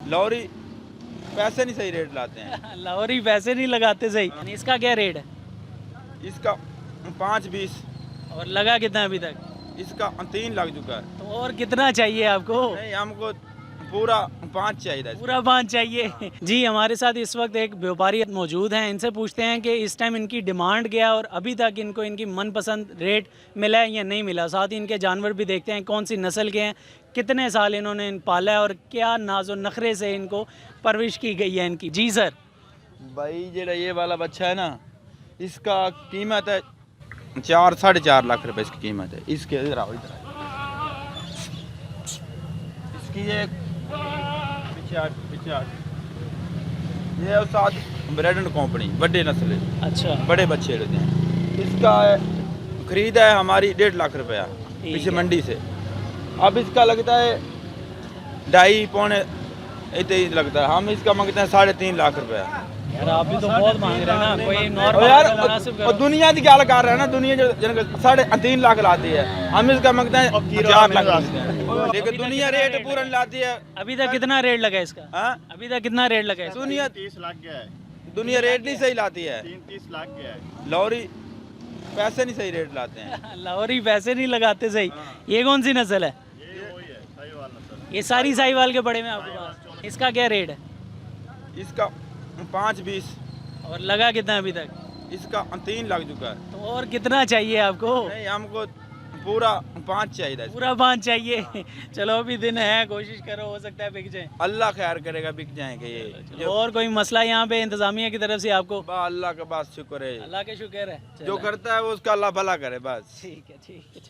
Lorry पैसे नहीं सही रेट लाते हैं। लाहौरी पैसे नहीं लगाते सही। इसका क्या रेट है? इसका 5-20 और लगा कितना अभी तक? इसका 3 लग चुका है। तो और कितना चाहिए आपको? नहीं, हमको पूरा 5 चाहिए। पूरा 5 चाहिए। जी, हमारे साथ इस वक्त एक व्यापारी मौजूद हैं, इनसे पूछते हैं कि इस टाइम इनकी डिमांड क्या है और अभी तक इनको इनकी मनपसंद रेट मिला है या नहीं मिला। साथ ही इनके जानवर भी देखते हैं कौन सी नस्ल के हैं, कितने साल इन्होंने इन पाला है और क्या नाजो नखरे से इनको परवरिश की गई है इनकी। जी सर। भाई जेड़ा ये वाला बच्चा है ना, इसका कीमत है 4-4.5 लाख रुपए इसकी कीमत है। इसके इधर आओ, इधर आओ। इसकी ये पीछे ये है साथ ब्रेड एंड कंपनी, बड़े नस्ल है, अच्छा, बड़े बच्चे लेते हैं। इसका खरीद है हमारी 1.5 लाख रुपया पीछे मंडी से। अब इसका लगता है 2.5-पौने इतने ही लगता है। हम इसका मांगते हैं 3.5 लाख रुपया। यार आप भी तो बहुत मांग रहे हैं ना, कोई नॉर्मल यार मुनासिब करो। और दुनिया की क्या कर रहा है ना, दुनिया जो 3.5 लाख लाती है, हम इसका मांगते हैं 4 लाख लाते हैं। लेकिन दुनिया रेट पूरा नहीं लाती है। अभी तक कितना रेट लगा इसका? हाँ? अभी तक कितना रेट लगा इसका? दुनिया 30 लाख गया है, दुनिया रेट नहीं सही लाती है। 30 लाख गया है। लॉरी पैसे नहीं सही रेट लाते हैं। लाहौरी पैसे नहीं लगाते सही। ये कौन सी नस्ल है? ये वही है, साहिवाल नस्ल। ये सारी साहिवाल के बड़े में आपके पास। इसका क्या रेट है? इसका 5-20 और लगा कितना अभी तक? इसका 3 लग चुका है। तो और कितना चाहिए आपको? नहीं, हमको पूरा 5 चाहिए। पूरा 5 चाहिए। चलो अभी दिन है, कोशिश करो, हो सकता है बिक जाए। अल्लाह खैर करेगा, बिक जाएंगे ये। और कोई मसला यहाँ पे इंतजामिया की तरफ से आपको? अल्लाह का बात शुक्र है, अल्लाह के शुक्र है। जो करता है वो उसका अल्लाह भला करे बस। ठीक है, ठीक है।